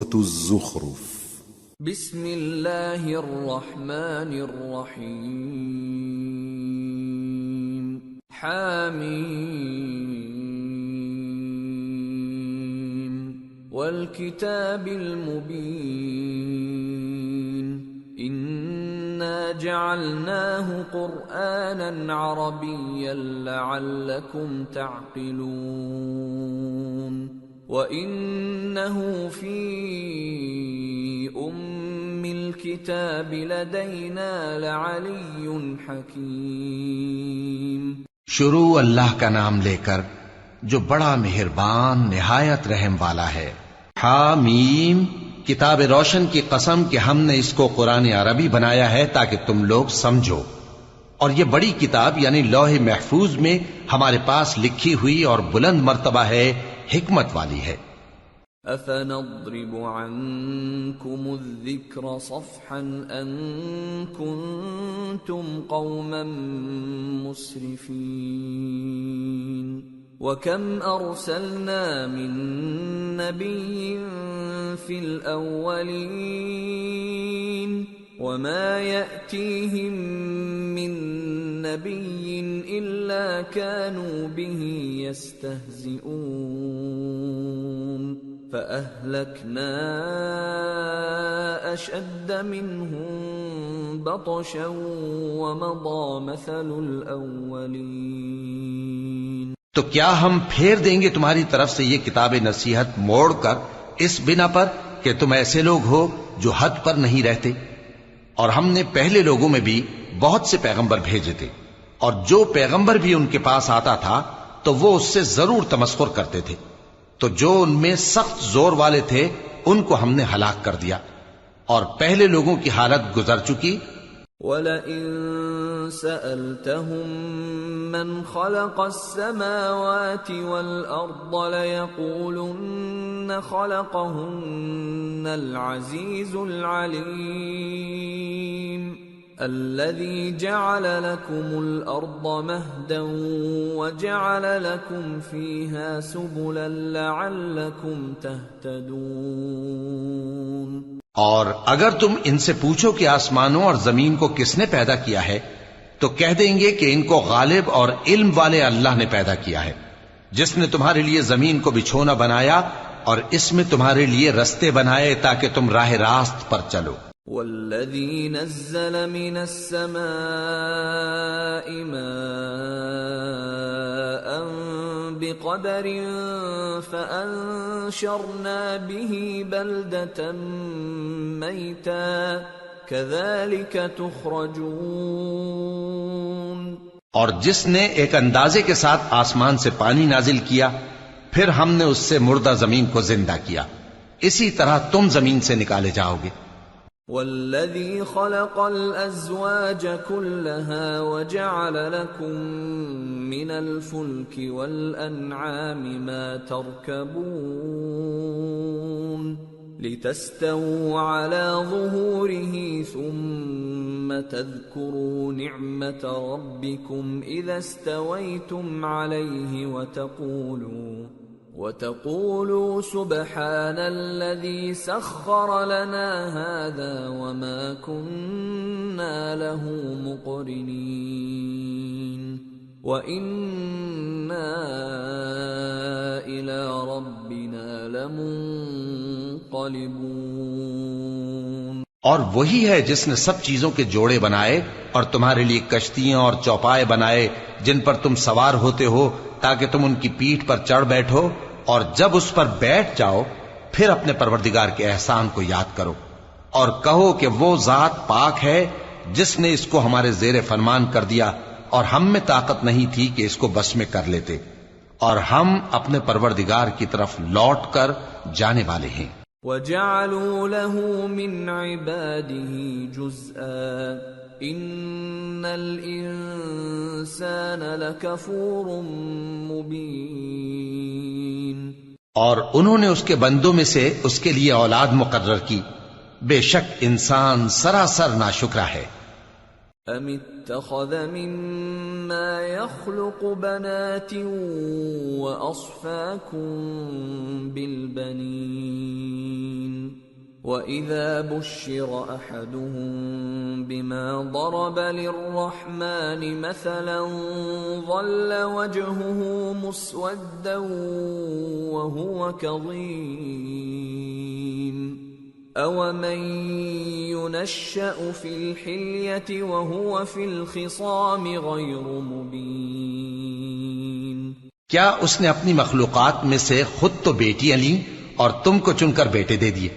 سورة الزخرف بسم اللہ الرحمن الرحیم حامیم والکتاب المبین انا جعلناه قرآنا عربیا لعلکم تعقلون وَإِنَّهُ فِي أُمِّ الْكِتَابِ لَدَيْنَا لَعَلِيٌّ حَكِيمٌ۔ شروع اللہ کا نام لے کر جو بڑا مہربان نہایت رحم والا ہے۔ حامیم، کتاب روشن کی قسم کہ ہم نے اس کو قرآن عربی بنایا ہے تاکہ تم لوگ سمجھو، اور یہ بڑی کتاب یعنی لوح محفوظ میں ہمارے پاس لکھی ہوئی اور بلند مرتبہ ہے، حکمت والی ہے۔ أَفَنَضْرِبُ عَنْكُمُ الذِّكْرَ صَفْحًا أَن كُنتُمْ قَوْمًا مُسْرِفِينَ وَكَمْ أَرْسَلْنَا مِن نَّبِيٍّ فِي الْأَوَّلِينَ وَمَا يَأْتِيهِم مِّن نَّبِيٍّ إِلَّا كَانُوا بِهِ يَسْتَهْزِئُونَ فَأَهْلَكْنَا أَشَدَّ مِنْهُم بَطْشًا وَمَضَىٰ مَثَلُ الْأَوَّلِينَ۔ تو کیا ہم پھیر دیں گے تمہاری طرف سے یہ کتاب نصیحت موڑ کر اس بنا پر کہ تم ایسے لوگ ہو جو حد پر نہیں رہتے؟ اور ہم نے پہلے لوگوں میں بھی بہت سے پیغمبر بھیجے تھے، اور جو پیغمبر بھی ان کے پاس آتا تھا تو وہ اس سے ضرور تمسخر کرتے تھے، تو جو ان میں سخت زور والے تھے ان کو ہم نے ہلاک کر دیا، اور پہلے لوگوں کی حالت گزر چکی۔ وَلَئِن سَأَلْتَهُم مَّنْ خَلَقَ السَّمَاوَاتِ وَالْأَرْضَ لَيَقُولُنَّ خَلَقَهُنَّ الْعَزِيزُ الْعَلِيمُ الَّذِي جَعَلَ لَكُمُ الْأَرْضَ مَهْدًا وَجَعَلَ لَكُمْ فِيهَا سُبُلًا لَعَلَّكُمْ تَهْتَدُونَ۔ اور اگر تم ان سے پوچھو کہ آسمانوں اور زمین کو کس نے پیدا کیا ہے تو کہہ دیں گے کہ ان کو غالب اور علم والے اللہ نے پیدا کیا ہے، جس نے تمہارے لیے زمین کو بچھونا بنایا اور اس میں تمہارے لیے رستے بنائے تاکہ تم راہ راست پر چلو۔ وَالَّذِي نَزَّلَ مِنَ السَّمَاءِ مَاءً بِقَدَرٍ فَأَنشَرْنَا بِهِ بَلْدَةً مَيْتًا كَذَلِكَ تُخْرَجُونَ۔ اور جس نے ایک اندازے کے ساتھ آسمان سے پانی نازل کیا، پھر ہم نے اس سے مردہ زمین کو زندہ کیا، اسی طرح تم زمین سے نکالے جاؤ گے۔ وَالَّذِي خَلَقَ الْأَزْوَاجَ كُلَّهَا وَجَعَلَ لَكُم مِّنَ الْفُلْكِ وَالْأَنْعَامِ مَا تَرْكَبُونَ لِتَسْتَوُوا عَلَى ظُهُورِهِ ثُمَّ تَذْكُرُوا نِعْمَةَ رَبِّكُمْ إِذَا اسْتَوَيْتُمْ عَلَيْهِ وَتَقُولُوا سُبْحَانَ الَّذِي سَخَّرَ لَنَا هَذَا وَمَا كُنَّا لَهُ مُقْرِنِينَ وَإِنَّا إِلَى رَبِّنَا لَمُنقَلِبُونَ۔ اور وہی ہے جس نے سب چیزوں کے جوڑے بنائے اور تمہارے لیے کشتیاں اور چوپائے بنائے جن پر تم سوار ہوتے ہو تاکہ تم ان کی پیٹھ پر چڑھ بیٹھو، اور جب اس پر بیٹھ جاؤ پھر اپنے پروردگار کے احسان کو یاد کرو اور کہو کہ وہ ذات پاک ہے جس نے اس کو ہمارے زیر فرمان کر دیا اور ہم میں طاقت نہیں تھی کہ اس کو بس میں کر لیتے، اور ہم اپنے پروردگار کی طرف لوٹ کر جانے والے ہیں۔ وَجَعَلُوا لَهُ مِنْ عِبَادِهِ جُزْءًا إِنَّ الْإِنسَانَ لَكَفُورٌ مُبِينٌ۔ اور انہوں نے اس کے بندوں میں سے اس کے لیے اولاد مقرر کی، بے شک انسان سراسر ناشکرا ہے۔ أَمِ اتَّخَذَ مِمَّا يَخْلُقُ بَنَاتٍ وَأَصْفَاكُم بِالْبَنِينَ وَإِذَا بُشِّرَ أَحَدُهُم بِمَا ضَرَبَ لِلرَّحْمَنِ مَثَلًا ظَلَّ وَجْهُهُ مُسْوَدًّا وَهُوَ كَظِيمٌ أَوَمَن يُنَشَّأُ فِي الْحِلْيَةِ وَهُوَ فِي الْخِصَامِ غَيْرُ مُبِينٍ۔ کیا اس نے اپنی مخلوقات میں سے خود تو بیٹیاں لیں اور تم کو چن کر بیٹے دے دیے،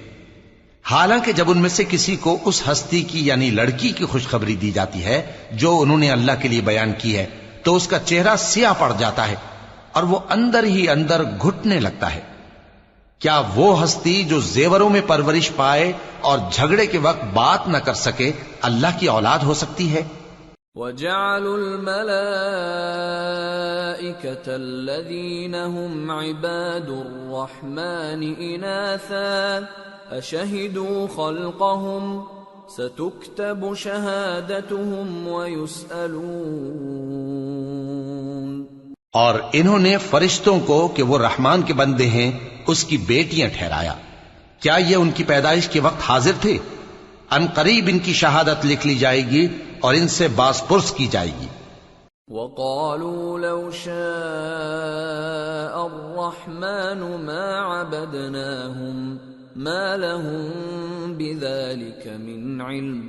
حالانکہ جب ان میں سے کسی کو اس ہستی کی یعنی لڑکی کی خوشخبری دی جاتی ہے جو انہوں نے اللہ کے لیے بیان کی ہے تو اس کا چہرہ سیاہ پڑ جاتا ہے اور وہ اندر ہی اندر گھٹنے لگتا ہے۔ کیا وہ ہستی جو زیوروں میں پرورش پائے اور جھگڑے کے وقت بات نہ کر سکے اللہ کی اولاد ہو سکتی ہے؟ وَجَعَلُوا الْمَلَائِكَةَ الَّذِينَ هُمْ عِبَادُ الرَّحْمَنِ إِنَاثًا أَشَهِدُوا خَلْقَهُمْ سَتُكْتَبُ شَهَادَتُهُمْ وَيُسْأَلُونَ۔ اور انہوں نے فرشتوں کو کہ وہ رحمان کے بندے ہیں اس کی بیٹیاں ٹھہرایا، کیا یہ ان کی پیدائش کے وقت حاضر تھے؟ ان قریب ان کی شہادت لکھ لی جائے گی اور ان سے باز پرس کی جائے گی۔ وَقَالُوا لَوْ شَاءَ الرَّحْمَنُ مَا عَبَدْنَاهُمْ مَا لَهُم بِذَلِكَ مِنْ عِلْمٍ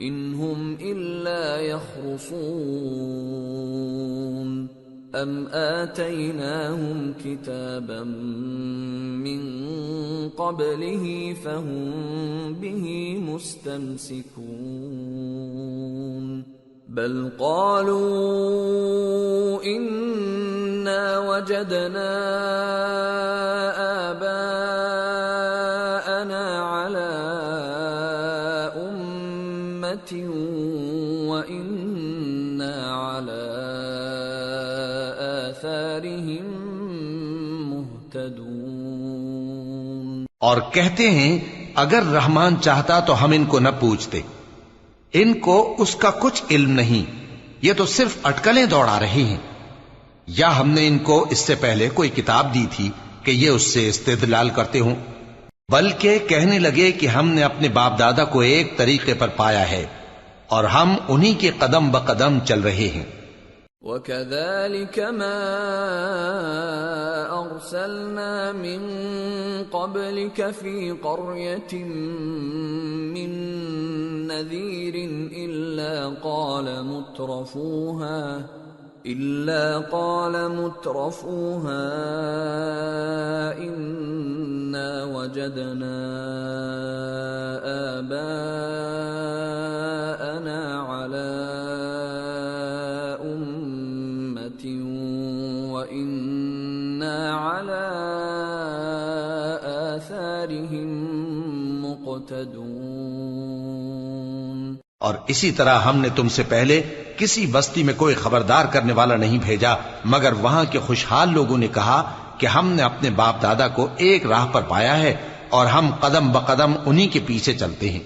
إِنْ هُمْ إِلَّا يَخْرُصُونَ أَمْ آتَيْنَاهُمْ كِتَابًا مِّن قَبْلِهِ فَهُمْ بِهِ مُسْتَمْسِكُونَ بَلْ قَالُوا إِنَّا وَجَدْنَا آبَاءَنَا عَلَى أُمَّةٍ وَإِنَّا عَلَى آثَارِهِم مُهْتَدُونَ۔ اور کہتے ہیں اگر رحمان چاہتا تو ہم ان کو نہ پوچھتے، ان کو اس کا کچھ علم نہیں، یہ تو صرف اٹکلیں دوڑا رہے ہیں، یا ہم نے ان کو اس سے پہلے کوئی کتاب دی تھی کہ یہ اس سے استدلال کرتے ہوں؟ بلکہ کہنے لگے کہ ہم نے اپنے باپ دادا کو ایک طریقے پر پایا ہے اور ہم انہی کے قدم بقدم چل رہے ہیں۔ وَكَذَلِكَ مَا أَرْسَلْنَا مِن قَبْلِكَ فِي قَرْيَةٍ مِّن نَّذِيرٍ إِلَّا قَالَ مُتْرَفُوهَا إِنَّا وَجَدْنَا آبَاءَنَا عَلَى أُمَّةٍ وَإِنَّا عَلَى آثَارِهِم مُقْتَدُونَ۔ اور اسی طرح ہم نے تم سے پہلے کسی بستی میں کوئی خبردار کرنے والا نہیں بھیجا مگر وہاں کے خوشحال لوگوں نے کہا کہ ہم نے اپنے باپ دادا کو ایک راہ پر پایا ہے اور ہم قدم بقدم انہی کے پیچھے چلتے ہیں۔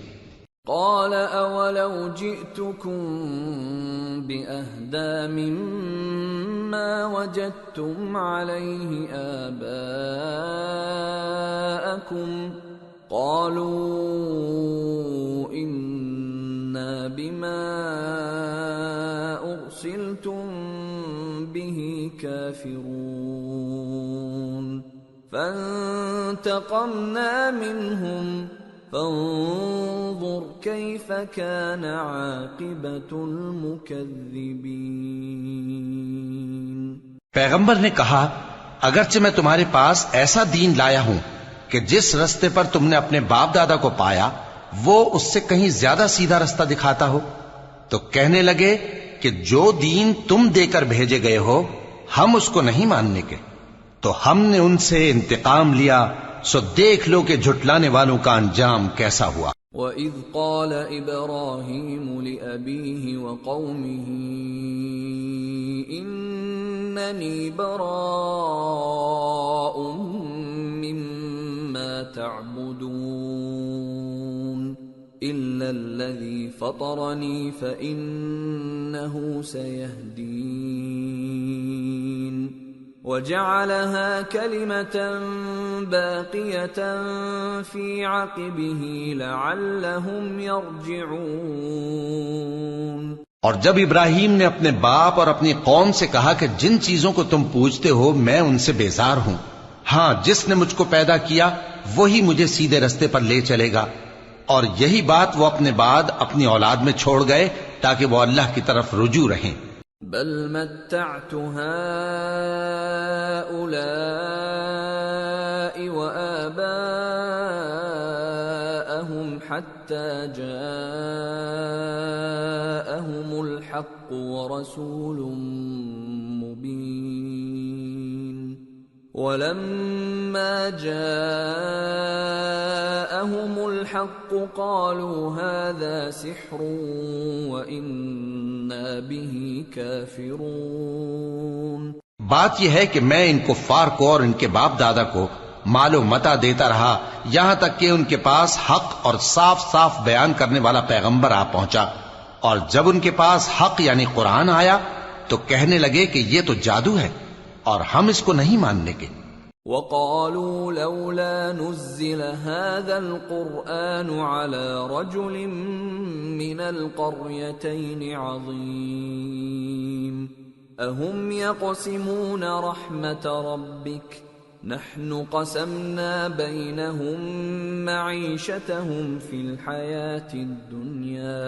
قال اولو جئتكم بأهدى مما وجدتم عليه آباءكم قالوا إنا بما أرسلتم به كافرون فانتقمنا منهم فانظر كيف كان عاقبة المكذبين۔ پیغمبر نے کہا اگرچہ میں تمہارے پاس ایسا دین لایا ہوں کہ جس رستے پر تم نے اپنے باپ دادا کو پایا وہ اس سے کہیں زیادہ سیدھا رستہ دکھاتا ہو، تو کہنے لگے کہ جو دین تم دے کر بھیجے گئے ہو ہم اس کو نہیں ماننے کے، تو ہم نے ان سے انتقام لیا، سو دیکھ لو کہ جھٹلانے والوں کا انجام کیسا ہوا۔ وَإِذْ قَالَ إِبْرَاهِيمُ لِأَبِيهِ وَقَوْمِهِ إِنَّنِي بَرَاءٌ مِّمَّا تَعْبُدُونَ إِلَّا الَّذِي فَطَرَنِي فَإِنَّهُ سَيَهْدِينِ وجعلها كلمة باقية في عقبه لعلهم يرجعون۔ اور جب ابراہیم نے اپنے باپ اور اپنی قوم سے کہا کہ جن چیزوں کو تم پوجتے ہو میں ان سے بیزار ہوں، ہاں جس نے مجھ کو پیدا کیا وہی مجھے سیدھے رستے پر لے چلے گا، اور یہی بات وہ اپنے بعد اپنی اولاد میں چھوڑ گئے تاکہ وہ اللہ کی طرف رجوع رہیں۔ بل متعت هؤلاء وآباءهم حتى جاءهم الحق ورسول مبين ولما جاءهم الحق قالوا هذا سحر وإنا به كافرون۔ بات یہ ہے کہ میں ان کفار کو اور ان کے باپ دادا کو مال و متاع دیتا رہا یہاں تک کہ ان کے پاس حق اور صاف صاف بیان کرنے والا پیغمبر آ پہنچا، اور جب ان کے پاس حق یعنی قرآن آیا تو کہنے لگے کہ یہ تو جادو ہے اور ہم اس کو نہیں ماننے کے۔ وقالوا لولا نزل هذا القرآن على رجل من القريتين عظيم أهم يقسمون رحمة ربك نحن قسمنا بينهم معيشتهم في الحياة الدنيا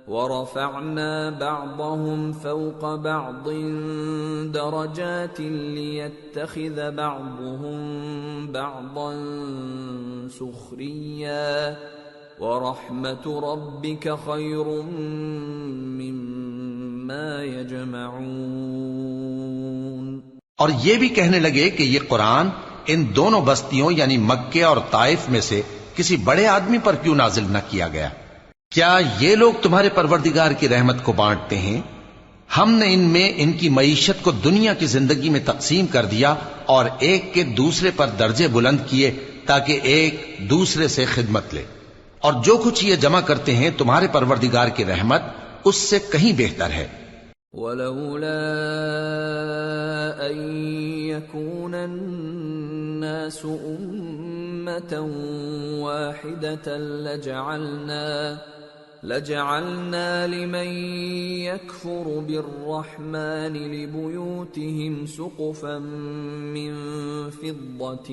ورفعنا بعضهم فوق بعض درجات ليتخذ بعضهم بعضا سخريا ورحمة ربك خير مما يجمعون۔ اور یہ بھی کہنے لگے کہ یہ قرآن ان دونوں بستیوں یعنی مکے اور طائف میں سے کسی بڑے آدمی پر کیوں نازل نہ کیا گیا؟ کیا یہ لوگ تمہارے پروردگار کی رحمت کو بانٹتے ہیں؟ ہم نے ان میں ان کی معیشت کو دنیا کی زندگی میں تقسیم کر دیا اور ایک کے دوسرے پر درجے بلند کیے تاکہ ایک دوسرے سے خدمت لے، اور جو کچھ یہ جمع کرتے ہیں تمہارے پروردگار کی رحمت اس سے کہیں بہتر ہے۔ وَلَوْلَا أَن يَكُونَ النَّاسُ أُمَّةً وَاحِدَةً لَجَعَلْنَا لِمَن يَكْفُرُ بِالرَّحْمَنِ لِبُيُوتِهِمْ سُقُفًا مِّن فِضَّةٍ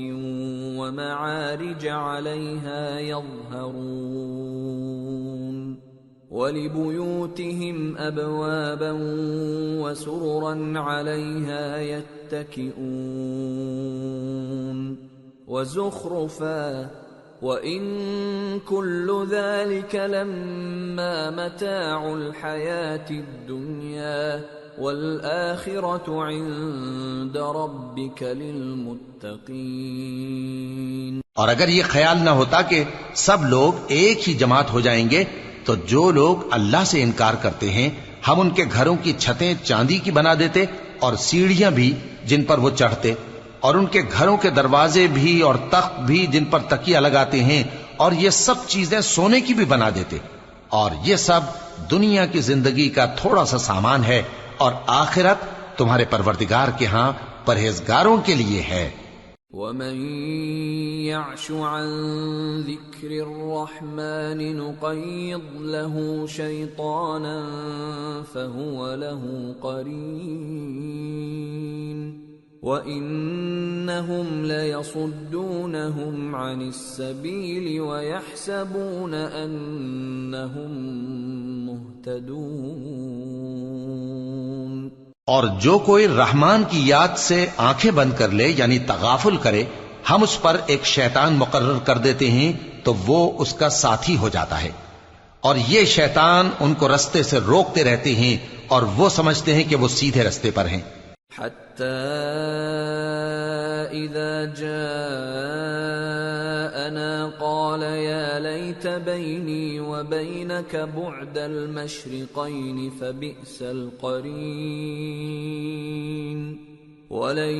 وَمَعَارِجَ عَلَيْهَا يَظْهَرُونَ وَلِبُيُوتِهِمْ أَبْوَابًا وَسُرُرًا عَلَيْهَا يَتَّكِئُونَ وَزُخْرُفًا وَإِن كُلُّ ذَلِكَ لَمَّا مَتَاعُ الْحَيَاةِ الدُّنْيَا وَالْآخِرَةُ عِندَ رَبِّكَ لِلْمُتَّقِينَ۔ اور اگر یہ خیال نہ ہوتا کہ سب لوگ ایک ہی جماعت ہو جائیں گے تو جو لوگ اللہ سے انکار کرتے ہیں ہم ان کے گھروں کی چھتیں چاندی کی بنا دیتے اور سیڑھیاں بھی جن پر وہ چڑھتے، اور ان کے گھروں کے دروازے بھی اور تخت بھی جن پر تکیہ لگاتے ہیں، اور یہ سب چیزیں سونے کی بھی بنا دیتے، اور یہ سب دنیا کی زندگی کا تھوڑا سا سامان ہے، اور آخرت تمہارے پروردگار کے ہاں پرہیزگاروں کے لیے ہے۔ وَمَن يَعْشُ عَن ذِكْرِ الرَّحْمَنِ نُقَيِّضْ لَهُ شَيْطَانًا فَهُوَ لَهُ قَرِينٌ وَإِنَّهُمْ لَيَصُدُّونَهُمْ عَنِ السَّبِيلِ وَيَحْسَبُونَ أَنَّهُمْ مُهْتَدُونَ۔ اور جو کوئی رحمان کی یاد سے آنکھیں بند کر لے یعنی تغافل کرے ہم اس پر ایک شیطان مقرر کر دیتے ہیں تو وہ اس کا ساتھی ہو جاتا ہے، اور یہ شیطان ان کو رستے سے روکتے رہتے ہیں اور وہ سمجھتے ہیں کہ وہ سیدھے رستے پر ہیں۔ حتى إذا جاءنا قال يا ليت بيني وبينك بعد المشرقين فبئس القرين ولن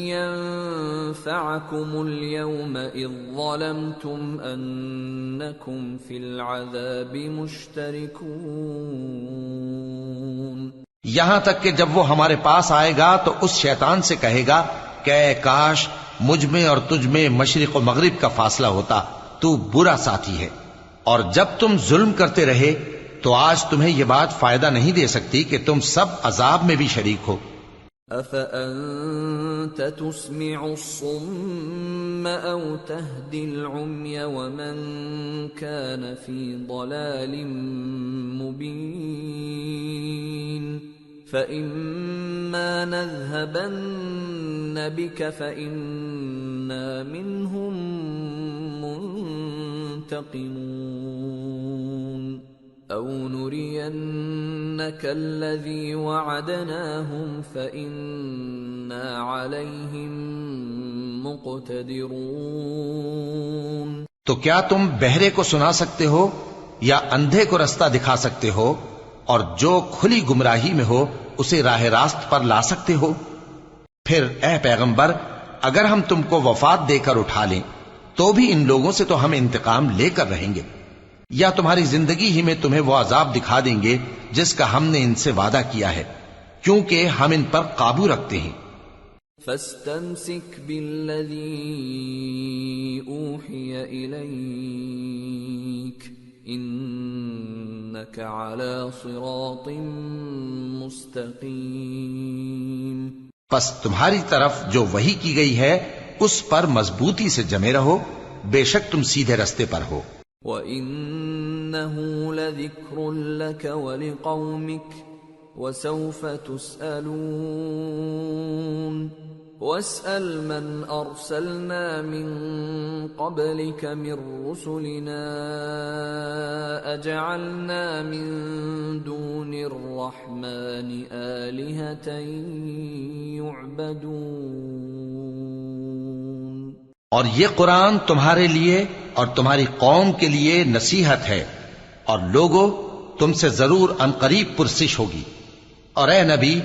ينفعكم اليوم إذ ظلمتم أنكم في العذاب مشتركون۔ یہاں تک کہ جب وہ ہمارے پاس آئے گا تو اس شیطان سے کہے گا کہ اے کاش مجھ میں اور تجھ میں مشرق و مغرب کا فاصلہ ہوتا، تو برا ساتھی ہے۔ اور جب تم ظلم کرتے رہے تو آج تمہیں یہ بات فائدہ نہیں دے سکتی کہ تم سب عذاب میں بھی شریک ہو۔ أَفَأَنْتَ تُسْمِعُ الصُّمَّ أَوْ تَهْدِي الْعُمْيَ وَمَنْ كَانَ فِي ضَلَالٍ مُبِينٍ فَإِمَّا نَذْهَبَنَّ بِكَ فَإِنَّا مِنْهُمْ مُنْتَقِمُونَ أَوْ نُرِيَنَّكَ الَّذِي وَعَدْنَاهُمْ فَإِنَّا عَلَيْهِمْ مُقْتَدِرُونَ۔ تو کیا تم بہرے کو سنا سکتے ہو یا اندھے کو رستہ دکھا سکتے ہو، اور جو کھلی گمراہی میں ہو اسے راہ راست پر لا سکتے ہو؟ پھر اے پیغمبر، اگر ہم تم کو وفات دے کر اٹھا لیں تو بھی ان لوگوں سے تو ہم انتقام لے کر رہیں گے، یا تمہاری زندگی ہی میں تمہیں وہ عذاب دکھا دیں گے جس کا ہم نے ان سے وعدہ کیا ہے، کیونکہ ہم ان پر قابو رکھتے ہیں۔ فَاسْتَمْسِكْ بِالَّذِي أُوحِيَ إِلَيْكَ إِنَّكَ عَلَى صِرَاطٍ مُسْتَقِيمٍ۔ پس تمہاری طرف جو وحی کی گئی ہے اس پر مضبوطی سے جمے رہو، بے شک تم سیدھے رستے پر ہو۔ وَإِنَّهُ لَذِكْرٌ لَكَ وَلِقَوْمِكَ وَسَوْفَ تُسْأَلُونَ وَاسْأَلْ مَنْ أَرْسَلْنَا مِنْ قَبْلِكَ مِنْ رُسُلِنَا أَجَعَلْنَا مِنْ دُونِ الرَّحْمَنِ آلِهَةً يُعْبَدُونَ۔ اور یہ قرآن تمہارے لیے اور تمہاری قوم کے لیے نصیحت ہے، اور لوگوں تم سے ضرور عنقریب پرسش ہوگی۔ اور اے نبی،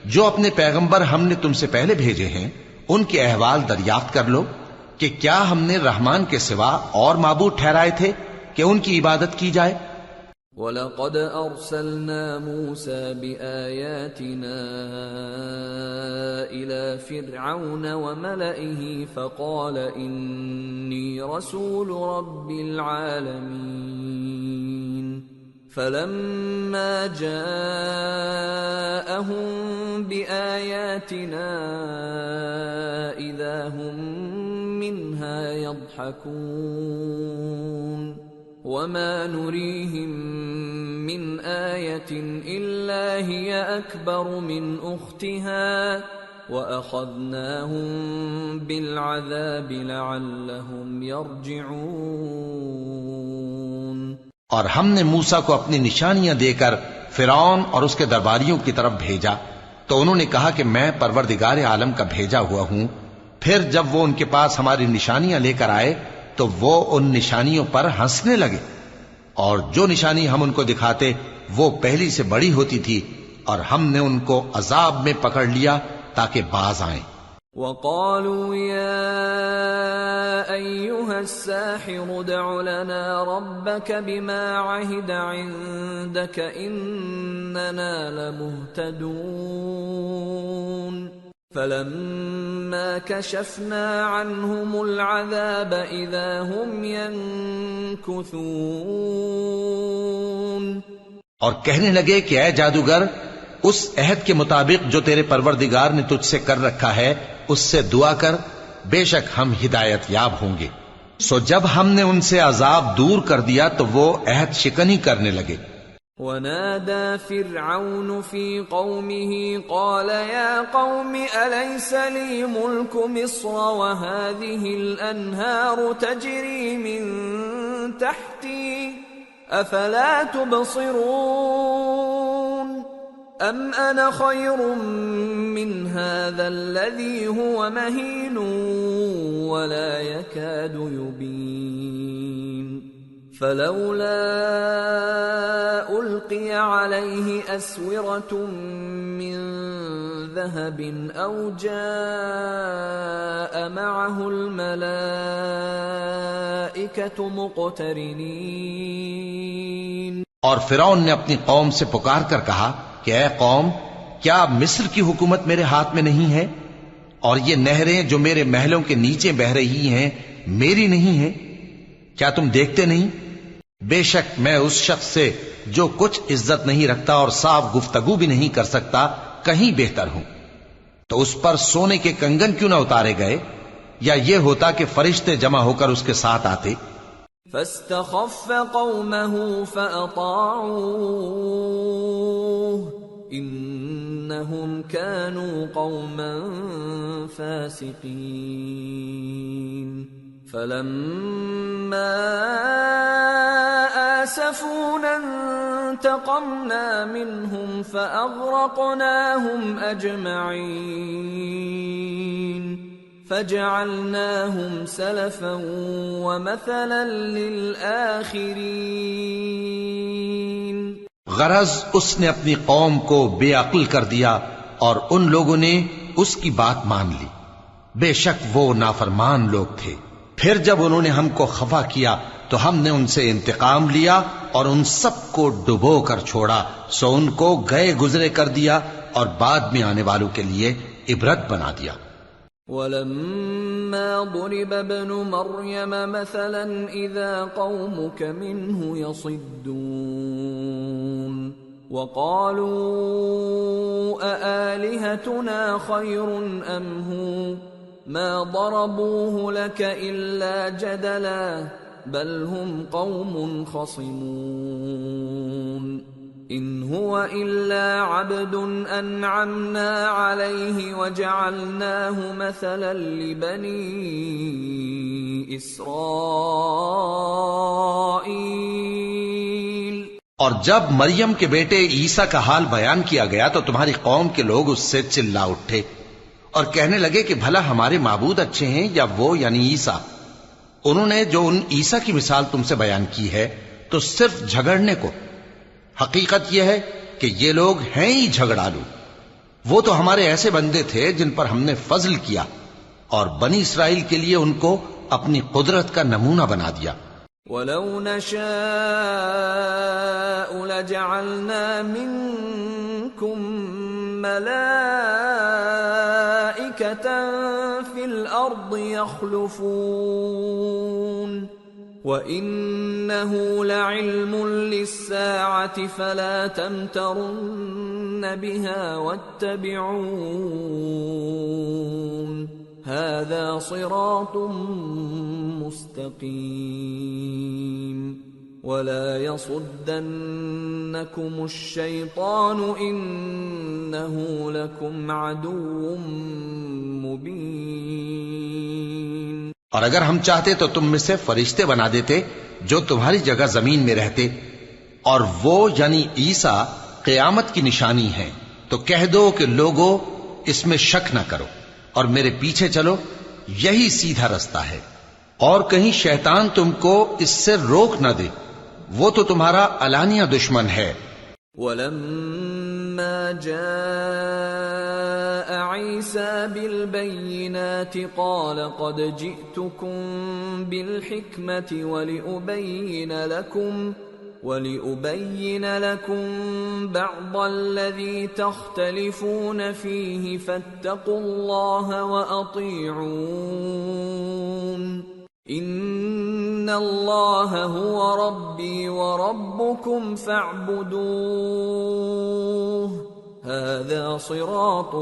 جو اپنے پیغمبر ہم نے تم سے پہلے بھیجے ہیں ان کے احوال دریافت کر لو کہ کیا ہم نے رحمان کے سوا اور معبود ٹھہرائے تھے کہ ان کی عبادت کی جائے؟ وَلَقَدْ أَرْسَلْنَا مُوسَى بِآيَاتِنَا إِلَى فِرْعَوْنَ وَمَلَئِهِ فَقَالَ إِنِّي رَسُولُ رَبِّ الْعَالَمِينَ فَلَمَّا جَاءَهُم بِآيَاتِنَا إِذَا هُم مِّنْهَا يَضْحَكُونَ وَمَا نُرِيهِم مِّنْ آيَةٍ إِلَّا هِيَ أَكْبَرُ مِنْ أُخْتِهَا وَأَخَذْنَاهُم بِالْعَذَابِ لَعَلَّهُمْ يَرْجِعُونَ۔ اور ہم نے موسیٰ کو اپنی نشانیاں دے کر فرعون اور اس کے درباریوں کی طرف بھیجا تو انہوں نے کہا کہ میں پروردگار عالم کا بھیجا ہوا ہوں۔ پھر جب وہ ان کے پاس ہماری نشانیاں لے کر آئے تو وہ ان نشانیوں پر ہنسنے لگے، اور جو نشانی ہم ان کو دکھاتے وہ پہلی سے بڑی ہوتی تھی، اور ہم نے ان کو عذاب میں پکڑ لیا تاکہ باز آئیں۔ وَقَالُوا يَا أَيُّهَا السَّاحِرُ ادْعُ لَنَا رَبَّكَ بِمَا عَهِدَ عِندَكَ إِنَّنَا لَمُهْتَدُونَ فَلَمَّا كَشَفْنَا عَنْهُمُ الْعَذَابَ إِذَا هُمْ يَنكُثُونَ۔ اور کہنے لگے کہ اے جادوگر، اس عہد کے مطابق جو تیرے پروردگار نے تجھ سے کر رکھا ہے اس سے دعا کر، بے شک ہم ہدایت یاب ہوں گے۔ سو جب ہم نے ان سے عذاب دور کر دیا تو وہ عہد شکنی کرنے لگے۔ وَنَادَى فِرْعَوْنُ فِي قَوْمِهِ قَالَ يَا قَوْمِ أَلَيْسَ لِي مُلْكُ مِصْرَ وَهَٰذِهِ الْأَنْهَارُ تَجْرِي مِن تَحْتِي أَفَلَا تُبْصِرُونَ أَمْ أَنَا خَيْرٌ مِّنْ هَٰذَا الَّذِي هُوَ مَهِينٌ وَلَا يَكَادُ يُبِينُ فَلَوْلَا أُلْقِيَ عَلَيْهِ أَسْوِرَةٌ مِّن ذَهَبٍ أَوْ جَاءَ مَعَهُ الْمَلَائِكَةُ مُقْتَرِنِينَ۔ اور فرعون نے اپنی قوم سے پکار کر کہا کہ اے قوم، کیا مصر کی حکومت میرے ہاتھ میں نہیں ہے؟ اور یہ نہریں جو میرے محلوں کے نیچے بہ رہی ہیں میری نہیں ہیں؟ کیا تم دیکھتے نہیں؟ بے شک میں اس شخص سے جو کچھ عزت نہیں رکھتا اور صاف گفتگو بھی نہیں کر سکتا کہیں بہتر ہوں۔ تو اس پر سونے کے کنگن کیوں نہ اتارے گئے؟ یا یہ ہوتا کہ فرشتے جمع ہو کر اس کے ساتھ آتے؟ فاستخف قومه فأطاعوه إنهم كانوا قوما فاسقين فلما آسفونا انتقمنا منهم فأغرقناهم أجمعين فجعلناهم سلفا ومثلا للآخرين۔ غرض اس نے اپنی قوم کو بے عقل کر دیا اور ان لوگوں نے اس کی بات مان لی، بے شک وہ نافرمان لوگ تھے۔ پھر جب انہوں نے ہم کو خفا کیا تو ہم نے ان سے انتقام لیا اور ان سب کو ڈبو کر چھوڑا، سو ان کو گئے گزرے کر دیا اور بعد میں آنے والوں کے لیے عبرت بنا دیا۔ وَلَمَّا ضُرِبَ ابْنُ مَرْيَمَ مَثَلًا إِذَا قَوْمُكَ مِنْهُ يَصِدُّونَ وَقَالُوا أَآلِهَتُنَا خَيْرٌ أَمْ هُوَ مَا ضَرَبُوهُ لَكَ إِلَّا جَدَلًا بَلْ هُمْ قَوْمٌ خَصِمُونَ إِنْ هُوَ إِلَّا عَبْدٌ أَنْعَمْنَا عَلَيْهِ وَجَعَلْنَاهُ مَثَلًا لِبَنِي إِسْرَائِيلَ۔ اور جب مریم کے بیٹے عیسیٰ کا حال بیان کیا گیا تو تمہاری قوم کے لوگ اس سے چلا اٹھے اور کہنے لگے کہ بھلا ہمارے معبود اچھے ہیں یا وہ یعنی عیسیٰ؟ انہوں نے جو ان عیسیٰ کی مثال تم سے بیان کی ہے تو صرف جھگڑنے کو۔ حقیقت یہ ہے کہ یہ لوگ ہیں ہی جھگڑالو۔ وہ تو ہمارے ایسے بندے تھے جن پر ہم نے فضل کیا اور بنی اسرائیل کے لیے ان کو اپنی قدرت کا نمونہ بنا دیا۔ وَلَوْ نَشَاءُ لَجَعَلْنَا مِنكُم مَلَائِكَةً فِي الْأَرْضِ يَخْلُفُونَ وَإِنَّهُ لَعِلْمٌ لِلسَّاعَةِ فَلَا تَمْتَرُنَّ بِهَا وَاتَّبِعُونِ هَذَا صِرَاطٌ مُسْتَقِيمٌ وَلَا يَصُدَّنَّكُمُ الشَّيْطَانُ إِنَّهُ لَكُمْ عَدُوٌّ مُبِينٌ۔ اور اگر ہم چاہتے تو تم میں سے فرشتے بنا دیتے جو تمہاری جگہ زمین میں رہتے، اور وہ یعنی عیسیٰ قیامت کی نشانی ہے، تو کہہ دو کہ لوگوں اس میں شک نہ کرو اور میرے پیچھے چلو، یہی سیدھا رستہ ہے، اور کہیں شیطان تم کو اس سے روک نہ دے، وہ تو تمہارا علانیہ دشمن ہے۔ وَلَمَّا جَاءَ عِيسَى بِالْبَيِّنَاتِ قَالَ قَدْ جِئْتُكُمْ بِالْحِكْمَةِ وَلِأُبَيِّنَ لَكُمْ بَعْضَ الَّذِي تَخْتَلِفُونَ فِيهِ فَاتَّقُوا اللَّهَ وَأَطِيعُونِ إِنَّ اللَّهَ هُوَ رَبِّي وَرَبُّكُمْ فَاعْبُدُوهُ هَذَا صِرَاطٌ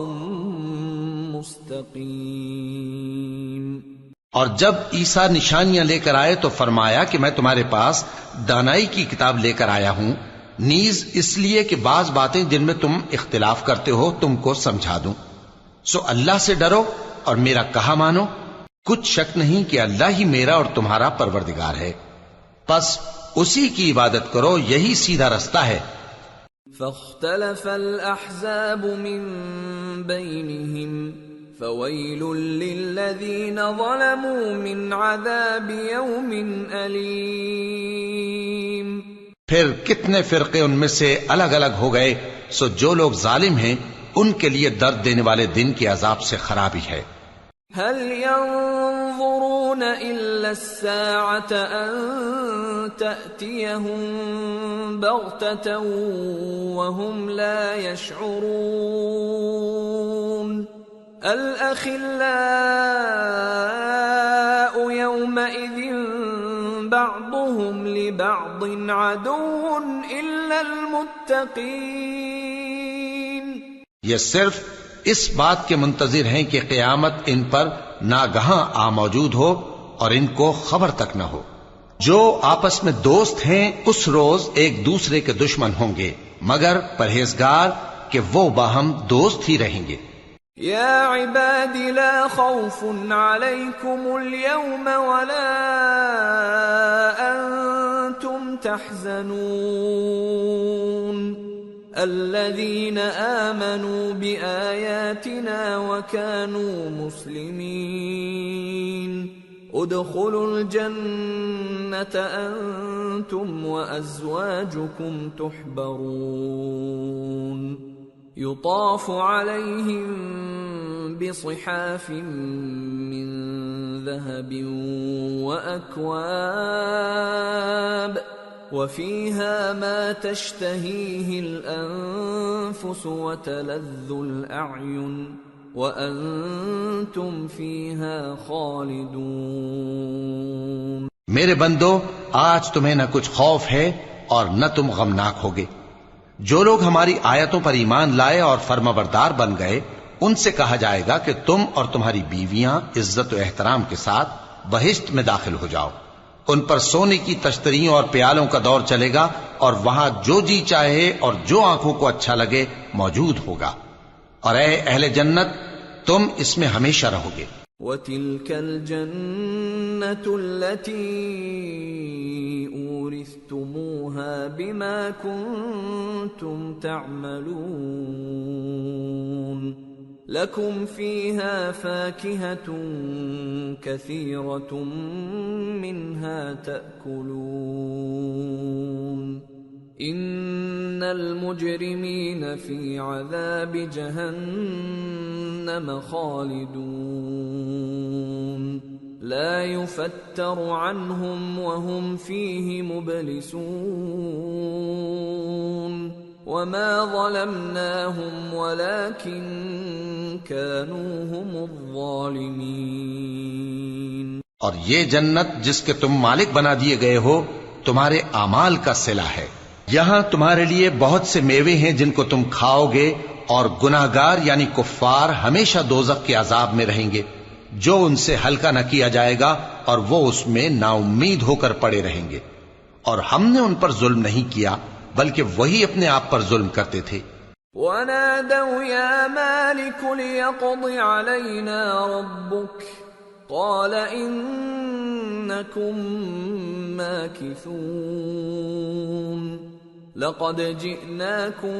مُسْتَقِيمٌ۔ اور جب عیسیٰ نشانیاں لے کر آئے تو فرمایا کہ میں تمہارے پاس دانائی کی کتاب لے کر آیا ہوں، نیز اس لیے کہ بعض باتیں جن میں تم اختلاف کرتے ہو تم کو سمجھا دوں، سو اللہ سے ڈرو اور میرا کہا مانو، کچھ شک نہیں کہ اللہ ہی میرا اور تمہارا پروردگار ہے، پس اسی کی عبادت کرو، یہی سیدھا رستہ ہے۔ فاختلف الأحزاب من بينهم فويل للذين ظلموا من عذاب يوم أليم۔ پھر کتنے فرقے ان میں سے الگ الگ ہو گئے، سو جو لوگ ظالم ہیں ان کے لیے درد دینے والے دن کے عذاب سے خرابی ہے۔ هل ينظرون إلا الساعة أن تأتيهم بغتة وهم لا يشعرون الأخلاء يومئذ بعضهم لبعض عدو إلا المتقين. یہ صرف اس بات کے منتظر ہیں کہ قیامت ان پر ناگہاں آ موجود ہو اور ان کو خبر تک نہ ہو. جو آپس میں دوست ہیں اس روز ایک دوسرے کے دشمن ہوں گے مگر پرہیزگار کہ وہ باہم دوست ہی رہیں گے. یا عباد لا خوف علیکم اليوم ولا انتم تحزنون الذين آمنوا بآياتنا وكانوا مسلمين ادخلوا الجنة أنتم وأزواجكم تحبرون يطاف عليهم بصحاف من ذهب وأكواب وفيها ما تشتهيه الأنفس وتلذ الأعين وأنتم فيها خالدون. میرے بندو آج تمہیں نہ کچھ خوف ہے اور نہ تم غمناک ہوگے. جو لوگ ہماری آیتوں پر ایمان لائے اور فرمانبردار بن گئے ان سے کہا جائے گا کہ تم اور تمہاری بیویاں عزت و احترام کے ساتھ بہشت میں داخل ہو جاؤ. ان پر سونے کی تشتریوں اور پیالوں کا دور چلے گا اور وہاں جو جی چاہے اور جو آنکھوں کو اچھا لگے موجود ہوگا. اور اے اہل جنت تم اس میں ہمیشہ رہو گے. وَتِلْكَ الْجَنَّةُ الَّتِي أُورِثْتُمُوهَا بِمَا كُنْتُمْ تَعْمَلُونَ لَكُمْ فِيهَا فَاكِهَةٌ كَثِيرَةٌ مِّنْهَا تَأْكُلُونَ إِنَّ الْمُجْرِمِينَ فِي عَذَابِ جَهَنَّمَ خَالِدُونَ لَا يُفَتَّرُ عَنْهُمْ وَهُمْ فِيهِ مُبْلِسُونَ وَمَا ظَلَمْنَاهُمْ وَلَكِنْ كَانُوا هُمُ الظَّالِمِينَ. اور یہ جنت جس کے تم مالک بنا دیے گئے ہو تمہارے اعمال کا صلہ ہے. یہاں تمہارے لیے بہت سے میوے ہیں جن کو تم کھاؤ گے اور گناہگار یعنی کفار ہمیشہ دوزخ کے عذاب میں رہیں گے جو ان سے ہلکا نہ کیا جائے گا اور وہ اس میں نا امید ہو کر پڑے رہیں گے. اور ہم نے ان پر ظلم نہیں کیا بلکہ وہی اپنے آپ پر ظلم کرتے تھے. وَنَادَوْا يَا مَالِكُ لِيَقْضِ عَلَيْنَا رَبُّكَ قَالَ إِنَّكُمْ مَاكِثُونَ لَقَدْ جِئْنَاكُمْ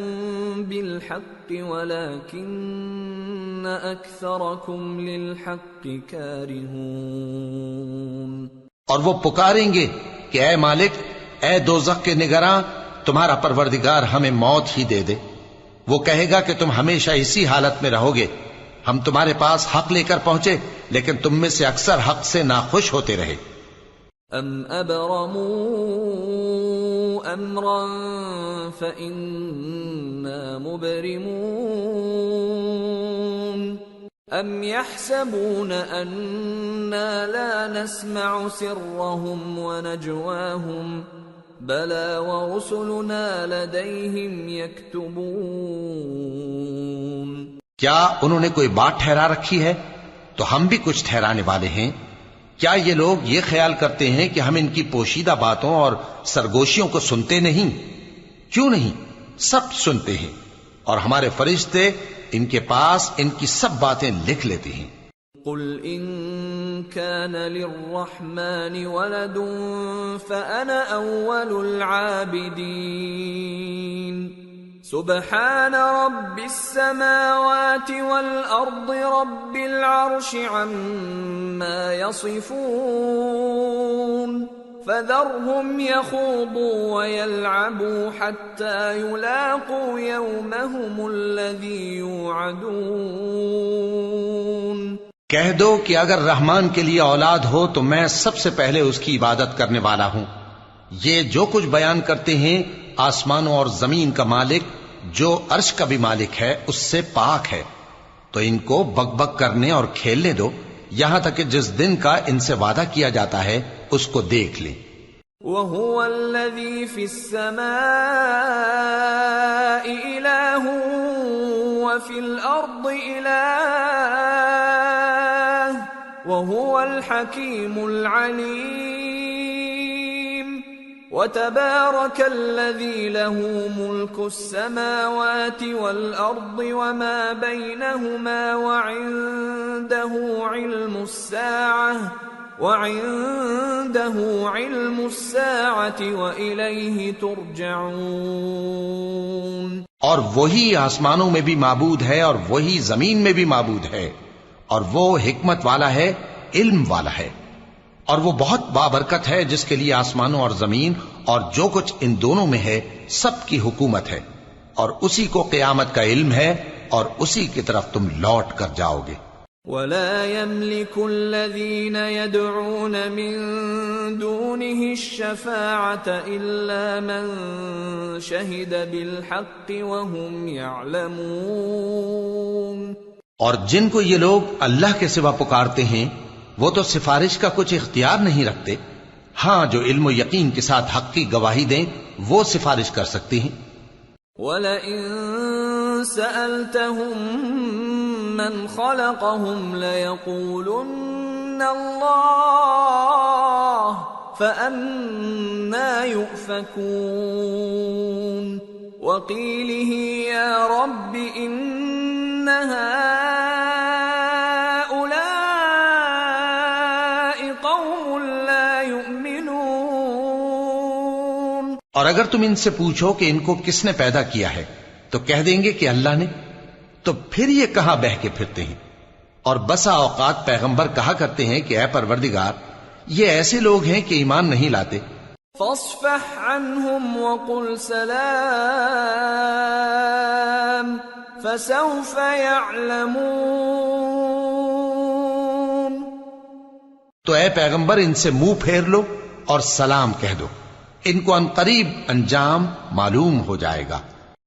بِالْحَقِّ وَلَكِنَّ أَكْثَرَكُمْ لِلْحَقِّ كَارِهُونَ. اور وہ پکاریں گے کہ اے مالک اے دوزخ کے نگراں تمہارا پروردگار ہمیں موت ہی دے دے. وہ کہے گا کہ تم ہمیشہ اسی حالت میں رہو گے. ہم تمہارے پاس حق لے کر پہنچے لیکن تم میں سے اکثر حق سے ناخوش ہوتے رہے. ام ابرموا امرا فإنا مبرمون ام يحسبون أنا لا نسمع سرهم ونجواهم بلى ورسلنا لديهم يكتبون. کیا انہوں نے کوئی بات ٹھہرا رکھی ہے تو ہم بھی کچھ ٹھہرانے والے ہیں. کیا یہ لوگ یہ خیال کرتے ہیں کہ ہم ان کی پوشیدہ باتوں اور سرگوشیوں کو سنتے نہیں؟ کیوں نہیں، سب سنتے ہیں اور ہمارے فرشتے ان کے پاس ان کی سب باتیں لکھ لیتے ہیں. قل ان كان للرحمن ولد فأنا أول العابدين سبحان رب السماوات والأرض رب العرش عما يصفون فذرهم يخوضوا ويلعبوا حتى يلاقوا يومهم الذي يوعدون. کہہ دو کہ اگر رحمان کے لیے اولاد ہو تو میں سب سے پہلے اس کی عبادت کرنے والا ہوں. یہ جو کچھ بیان کرتے ہیں آسمانوں اور زمین کا مالک جو عرش کا بھی مالک ہے اس سے پاک ہے، تو ان کو بک بک کرنے اور کھیلنے دو یہاں تک کہ جس دن کا ان سے وعدہ کیا جاتا ہے اس کو دیکھ لیں۔ وَهُوَ الَّذِي فِي السَّمَاءِ إِلَٰهٌ وَفِي الْأَرْضِ إِلَٰهٌ وَهُوَ الْحَكِيمُ الْعَلِيمُ وَتَبَارَكَ الَّذِي لَهُ مُلْكُ السَّمَاوَاتِ وَالْأَرْضِ وَمَا بَيْنَهُمَا وَعِندَهُ عِلْمُ السَّاعَةِ وَإِلَيْهِ تُرْجَعُونَ۔ اور وہی آسمانوں میں بھی معبود ہے اور وہی زمین میں بھی معبود ہے، اور وہ حکمت والا ہے، علم والا ہے، اور وہ بہت بابرکت ہے جس کے لیے آسمانوں اور زمین اور جو کچھ ان دونوں میں ہے سب کی حکومت ہے، اور اسی کو قیامت کا علم ہے اور اسی کی طرف تم لوٹ کر جاؤ گے۔ وَلَا يَمْلِكُ الَّذِينَ يَدْعُونَ مِن دُونِهِ الشَّفَاعَةَ إِلَّا مَن شَهِدَ بِالْحَقِّ وَهُمْ يَعْلَمُونَ۔ اور جن کو یہ لوگ اللہ کے سوا پکارتے ہیں وہ تو سفارش کا کچھ اختیار نہیں رکھتے، ہاں جو علم و یقین کے ساتھ حق کی گواہی دیں وہ سفارش کر سکتے ہیں۔ وَلَئِن سَأَلْتَهُم مَّنْ خَلَقَهُمْ لَيَقُولُنَّ اللَّهُ فَأَنَّىٰ يُؤْفَكُونَ وَقِيلِهِ يَا رَبِّ إِنَّ هَٰؤُلَاءِ قَوْمٌ لَّا يُؤْمِنُونَ۔ اور اگر تم ان سے پوچھو کہ ان کو کس نے پیدا کیا ہے تو کہہ دیں گے کہ اللہ نے، تو پھر یہ کہاں بہہ کے پھرتے ہیں۔ اور بسا اوقات پیغمبر کہا کرتے ہیں کہ اے پروردگار یہ ایسے لوگ ہیں کہ ایمان نہیں لاتے۔ فاصفح عنهم وقل سلام فسوف يعلمون۔ تو اے پیغمبر ان سے منہ پھیر لو اور سلام کہہ دو، ان کو عنقریب انجام معلوم ہو جائے گا۔